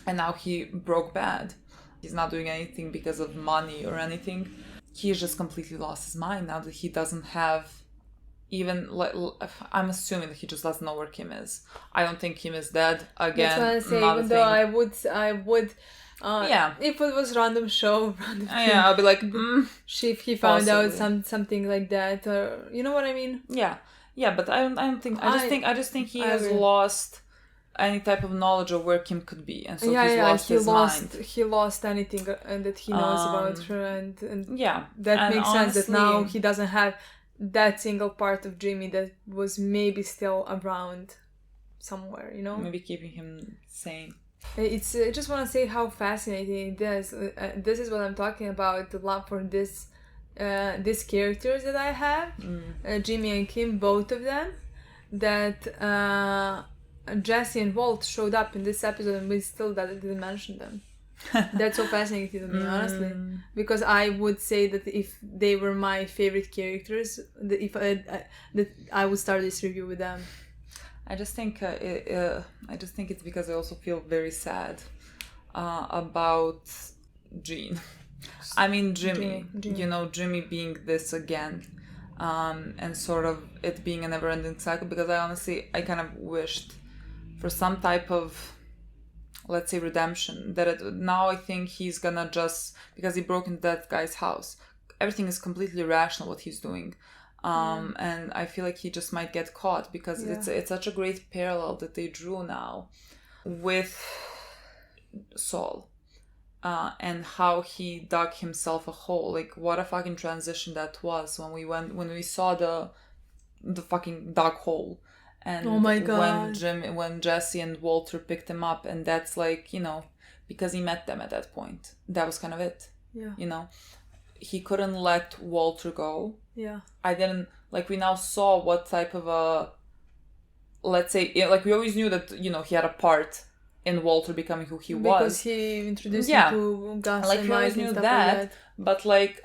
and now he broke bad. He's not doing anything because of money or anything. He's just completely lost his mind now that he doesn't have even, I'm assuming that he just doesn't know where Kim is. I don't think Kim is dead. Again, that's what I say, even though I would if it was random show, I'll be like, if he found out something like that, or you know what I mean? Yeah, but I don't think. I just think he has lost any type of knowledge of where Kim could be, and so he's lost his mind. He lost anything that he knows about her, and that and makes honestly, sense. That now he doesn't have that single part of Jimmy that was maybe still around somewhere, you know, maybe keeping him sane. I just want to say how fascinating it is. This is what I'm talking about, the love for these characters that I have, Jimmy and Kim, both of them, that Jesse and Walt showed up in this episode and we still didn't mention them. That's so fascinating to me, honestly, because I would say that if they were my favorite characters, that I would start this review with them. I just think it's because I also feel very sad about Gene. I mean Jimmy. You know, Jimmy being this again, and sort of it being a never-ending cycle. Because I kind of wished for some type of, let's say, redemption. Now I think he's gonna just, because he broke into that guy's house, everything is completely rational what he's doing. And I feel like he just might get caught because it's such a great parallel that they drew now with Saul, and how he dug himself a hole. Like, what a fucking transition that was when we saw the fucking dug hole, and oh my God, when Jesse and Walter picked him up, and that's like, you know, because he met them at that point. That was kind of it. Yeah. You know, he couldn't let Walter go. Yeah. We now saw what type of a, let's say, like, we always knew that, you know, he had a part in Walter becoming who he was. Because he introduced him to Gus and Mike and stuff like that. But, like,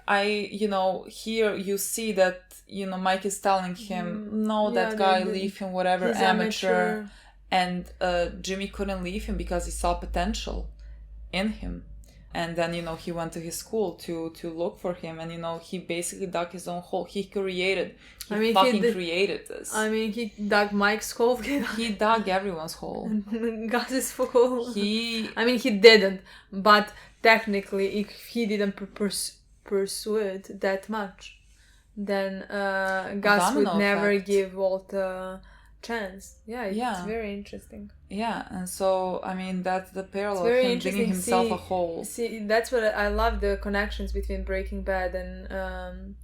here you see that, you know, Mike is telling him, no, that guy, leave him, whatever, amateur. And Jimmy couldn't leave him because he saw potential in him. And then, you know, he went to his school to look for him. And, you know, he basically dug his own hole. He created this. I mean, he dug Mike's hole. He dug everyone's hole. Gus's hole. He didn't. But technically, if he didn't pursue it that much, then Gus would never give Walt a chance. It's very interesting. Yeah, and so, I mean, that's the parallel of him digging himself a hole. See, that's what I love, the connections between Breaking Bad and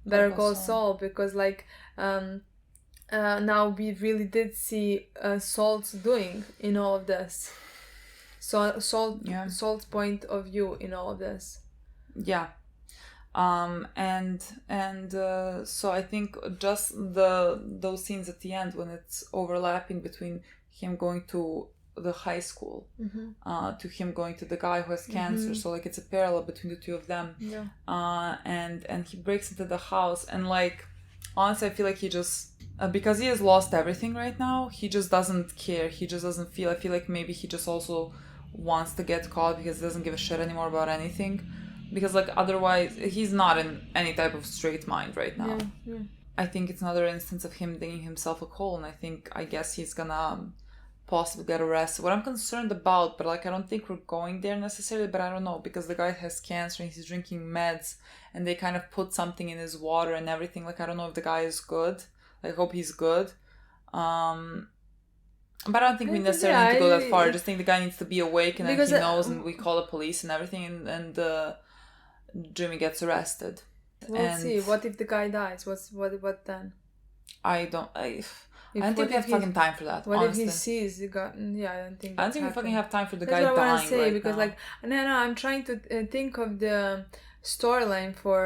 Better Call Saul, because, like, now we really did see Saul's doing in all of this. So Saul's point of view in all of this. Yeah. So I think just those scenes at the end when it's overlapping between him going to the high school, to him going to the guy who has cancer. So, like, it's a parallel between the two of them. Yeah. And he breaks into the house, and, like, honestly, I feel like he just, because he has lost everything right now, he just doesn't care. He just doesn't feel. I feel like maybe he just also wants to get caught because he doesn't give a shit anymore about anything. Because, like, otherwise, he's not in any type of straight mind right now. Yeah. I think it's another instance of him digging himself a hole, and I guess he's gonna possibly get arrested. What I'm concerned about, but, like, I don't think we're going there necessarily, but I don't know, because the guy has cancer and he's drinking meds, and they kind of put something in his water and everything. Like, I don't know if the guy is good. I hope he's good. But I don't think we necessarily need to go that far. I just think the guy needs to be awake, and then he knows, and we call the police and everything, and Jimmy gets arrested. We'll see. What if the guy dies? What then? I don't think we have fucking time for that. What honestly. if he sees the guy? Yeah, I don't think. I don't think we fucking have time for the guy dying. That's what I want to say, right because now. Like, no, I'm trying to think of the storyline for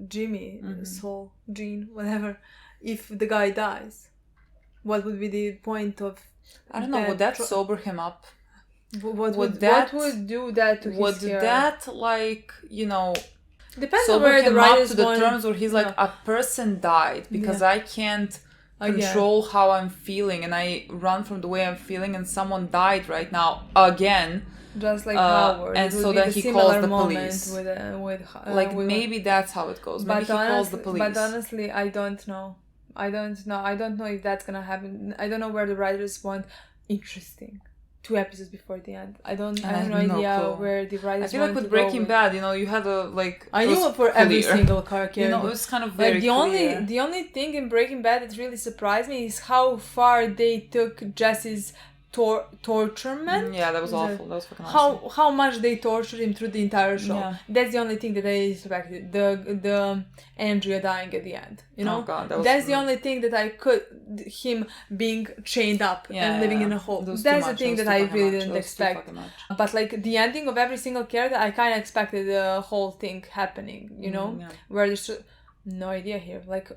Jimmy, Saul, Gene, whatever. If the guy dies, what would be the point of? I don't know. Would that sober him up? What would do that to his Would hair? that, like, you know, depends on where the writers to the terms where he's like, a person died because I can't control how I'm feeling, and I run from the way I'm feeling, and someone died right now again, Just like Howard. And so then he calls the police. Like maybe that's how it goes. Maybe he calls the police. But honestly, I don't know. I don't know if that's gonna happen. I don't know where the writers want interesting. 2 episodes before the end. I have no idea where the writers. I feel like with Breaking Bad, you had a I knew for every single character. It was kind of very clear. The only thing in Breaking Bad that really surprised me is how far they took Jesse's torturement. Yeah, that was awful. That was fucking awesome. How much they tortured him through the entire show. Yeah. That's the only thing that I expected. The Andrea dying at the end. Oh God, that's the only thing that I could. Him being chained up and living in a hole. That's the thing that I really didn't expect. But like the ending of every single character, I kind of expected the whole thing happening. Where there's no idea here. Like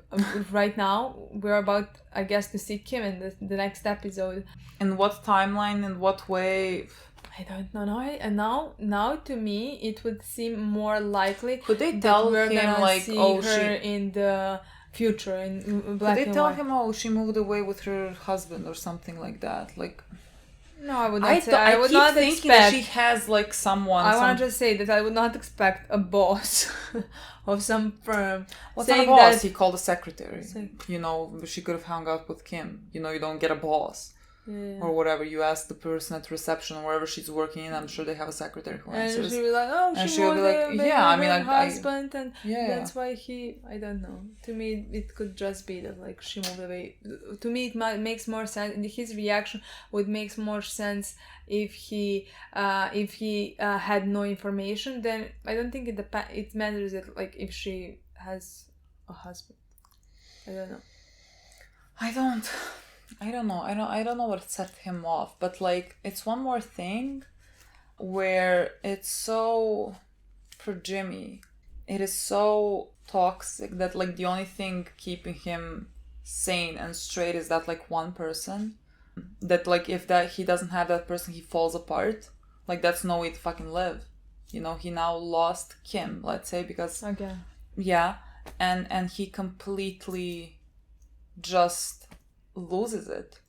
right now, we're about, I guess, to see Kim in the next episode. In what timeline? In what way? I don't know. And now to me, it would seem more likely. Could they tell him like, her in the future in black and white? Could they tell him, she moved away with her husband or something like that? Like. No, I would not say. I would not expect that she has like someone. I want to just say that I would not expect a boss of some firm. What's not a boss? He called a secretary. She could have hung out with Kim. You don't get a boss. Yeah. Or whatever, you ask the person at reception or wherever she's working in, I'm sure they have a secretary who answers. And she'll be like, she'll be like, yeah, I mean, husband, and that's why I don't know. To me, it could just be that like she moved away. To me, it makes more sense. His reaction would make more sense if he had no information. Then I don't think it matters that like if she has a husband. I don't know. I don't know what set him off, but like it's one more thing where it's so, for Jimmy, it is so toxic that like the only thing keeping him sane and straight is that like one person, that like if that he doesn't have that person, he falls apart. Like that's no way to fucking live. He now lost Kim, let's say, because and he completely just loses it.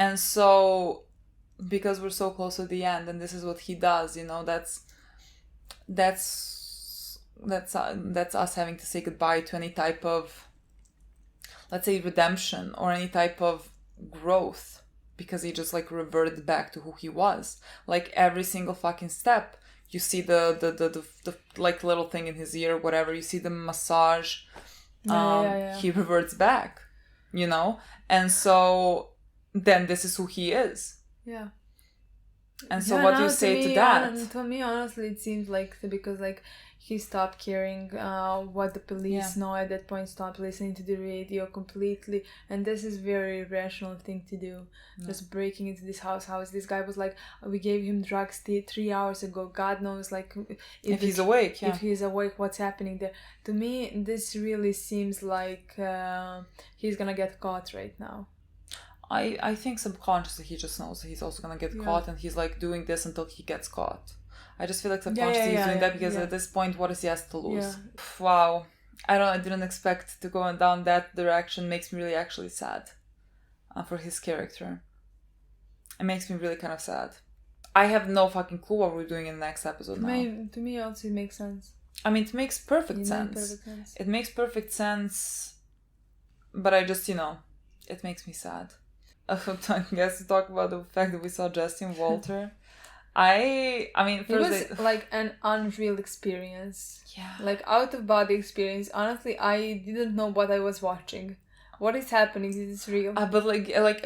And so because we're so close to the end and this is what he does, that's us having to say goodbye to any type of, let's say, redemption or any type of growth, because he just like reverted back to who he was. Like every single fucking step you see the like little thing in his ear, whatever, you see the massage, he reverts back. And so then this is who he is. Yeah. And so what do you say to that? To me, honestly, it seems like because like he stopped caring what the police know at that point, stopped listening to the radio completely, and this is very rational thing to do. Just breaking into this house. This guy was like, we gave him drugs 3 hours ago. God knows, like if he's awake. If he's awake, what's happening there? To me, this really seems like he's gonna get caught right now. I think subconsciously he just knows that he's also gonna get caught, and he's like doing this until he gets caught. I just feel like subconsciously he's doing that because at this point, what does he has to lose? Yeah. Wow. I didn't expect to go down that direction. Makes me really actually sad for his character. It makes me really kind of sad. I have no fucking clue what we're doing in the next episode now. To me also it makes sense. I mean, it makes perfect sense. It makes perfect sense. But I just, it makes me sad. I guess to talk about the fact that we saw Jesse and Walter. I mean, it was like an unreal experience. Yeah. Like out of body experience. Honestly, I didn't know what I was watching. What is happening? Is this real? But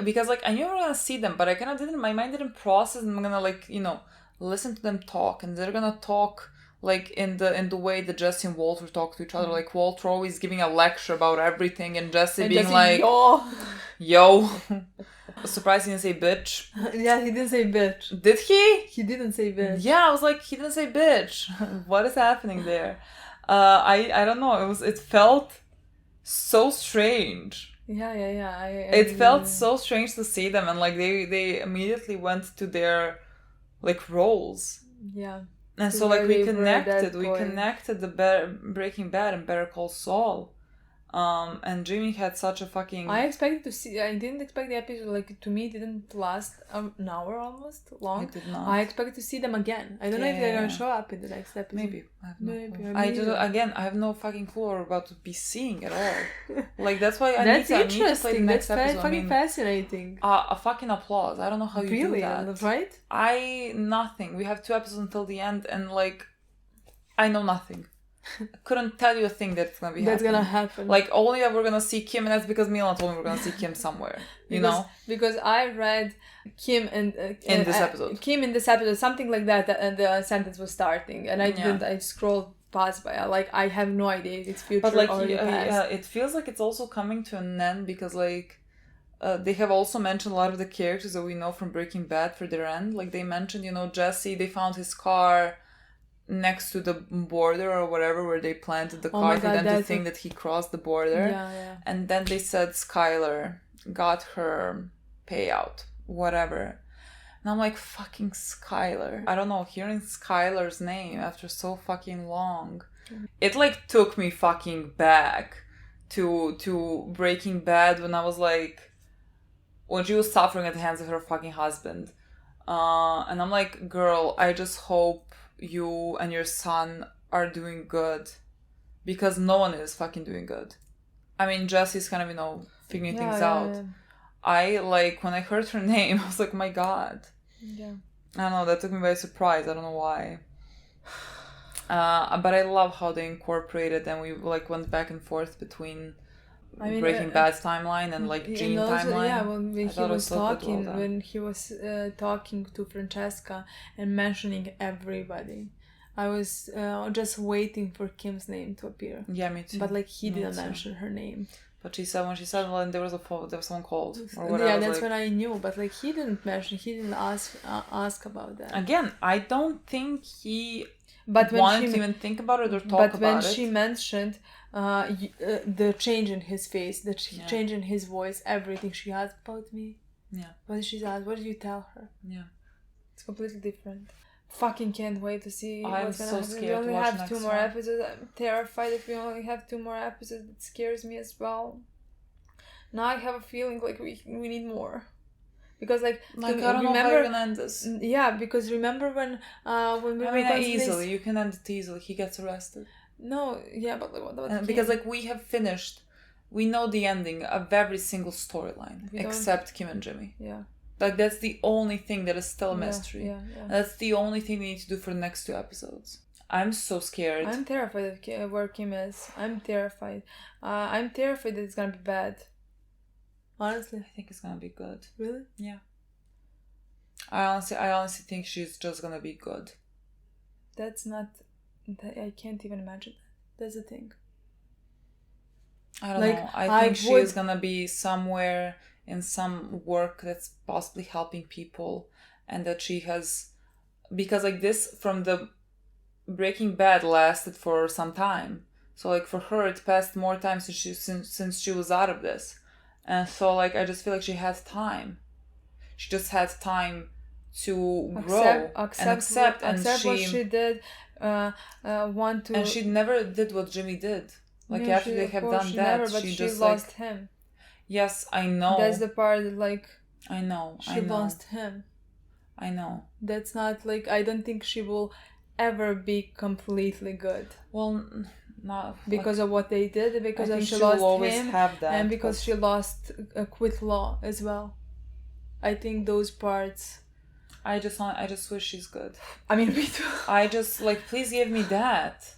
because I knew we were gonna see them, but I kind of didn't. My mind didn't process. And I'm gonna listen to them talk, and they're gonna talk like in the way that Jesse and Walter talk to each other. Like Walter always giving a lecture about everything, and Jesse being Jesse, like, yo. Surprised he didn't say bitch. Yeah, he didn't say bitch. Did he? He didn't say bitch. Yeah, I was like, he didn't say bitch. What is happening there? I don't know. It felt so strange. Yeah. It felt so strange to see them, and like they immediately went to their like roles. Yeah. And so like we connected the Breaking Bad and Better Call Saul. And Jimmy had such a fucking... I didn't expect the episode, like, to me, it didn't last an hour almost long. I did not. I expected to see them again. I don't know if they're gonna show up in the next episode. Maybe. I have no clue. I have no fucking clue what we're about to be seeing at all. Like, that's why I need to play the next episode. That's fucking fascinating. A fucking applause. I don't know how you do that. Right? Nothing. We have 2 episodes until the end, and, like, I know nothing. I couldn't tell you a thing that's gonna happen. Like, only that we're gonna see Kim, and that's because Milena told me we're gonna see Kim somewhere. You know? Because I read Kim in this episode. Kim in this episode, something like that, and the sentence was starting, and I scrolled past by. Like, I have no idea if it's future or past. It feels like it's also coming to an end because, like, they have also mentioned a lot of the characters that we know from Breaking Bad for their end. Like, they mentioned, you know, Jesse. They found his car next to the border or whatever where they planted the car for them to think that he crossed the border. Yeah. And then they said Skylar got her payout, whatever. And I'm like, fucking Skylar. I don't know, hearing Skylar's name after so fucking long. It, like, took me fucking back to Breaking Bad when I was like, when she was suffering at the hands of her fucking husband. And I'm like, girl, I just hope you and your son are doing good, because no one is fucking doing good. I mean, Jesse's kind of, you know, figuring things out. Yeah. I, like, when I heard her name, I was like, oh my god. Yeah. I don't know, that took me by surprise. I don't know why. But I love how they incorporated, and we, like, went back and forth between Breaking Bad's timeline and, like, Gene timeline. Yeah, when he was talking to Francesca and mentioning everybody, I was just waiting for Kim's name to appear. Yeah, me too. But, like, he didn't mention her name. But when she said, well, there was someone called or whatever. Yeah, that's when I knew. But, like, he didn't ask about that. Again, I don't think he wanted to even think about it or talk about it. But when she mentioned the change in his face, the change in his voice, everything, she asked about me. Yeah. What did she ask? What did you tell her? Yeah. It's completely different. Fucking can't wait to see what's gonna happen. We only have 2 more episodes. I'm terrified if we only have 2 more episodes. It scares me as well. Now I have a feeling like we need more. Because, like I don't know how you're gonna end this. Yeah, because remember when we were easily. You can end it easily. He gets arrested. No, yeah, but what because, like, we have finished. We know the ending of every single storyline except Kim and Jimmy. Yeah. Like, that's the only thing that is still a mystery. Yeah. That's the only thing we need to do for the next 2 episodes. I'm so scared. I'm terrified of where Kim is. I'm terrified. I'm terrified that it's gonna be bad. Honestly. I think it's gonna be good. Really? Yeah. I honestly think she's just gonna be good. That's not... I can't even imagine that. That's the thing. I don't know. I think she is gonna be somewhere in some work that's possibly helping people, and that she has, because, like, this from the Breaking Bad lasted for some time, so, like, for her it passed more time since she was out of this, and so, like, I just feel like she had time. She just had time to grow and accept what she did. And she never did what Jimmy did. Like, after they have done that, she just lost him. Yes, I know. That's the part that, like... I know. She lost him. I know. That's not, like... I don't think she will ever be completely good. Well, not... Because of what they did, because she lost him, and because she lost quit law as well. I think those parts... I just wish she's good. I mean, me too. I just, like, please give me that.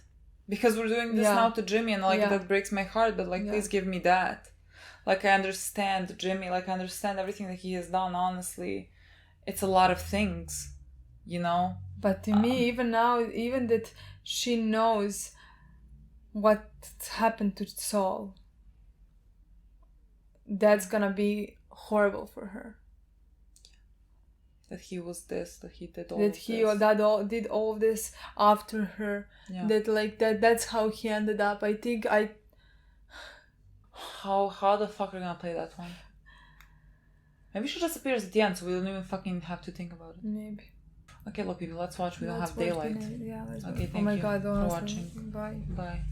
Because we're doing this now to Jimmy, and, like, that breaks my heart, but, like, please give me that. Like, I understand Jimmy, like, I understand everything that he has done, honestly. It's a lot of things, you know? But to me, even now, even that she knows what happened to Saul, that's gonna be horrible for her. That he was this, that he did all of this. Did all of this after her. Yeah. That's how he ended up. I think How the fuck are we gonna play that one? Maybe she just appears at the end, so we don't even fucking have to think about it. Maybe. Okay, look, people, let's watch. We don't have daylight. Yeah, let's okay, watch. thank you for watching. Bye. Bye.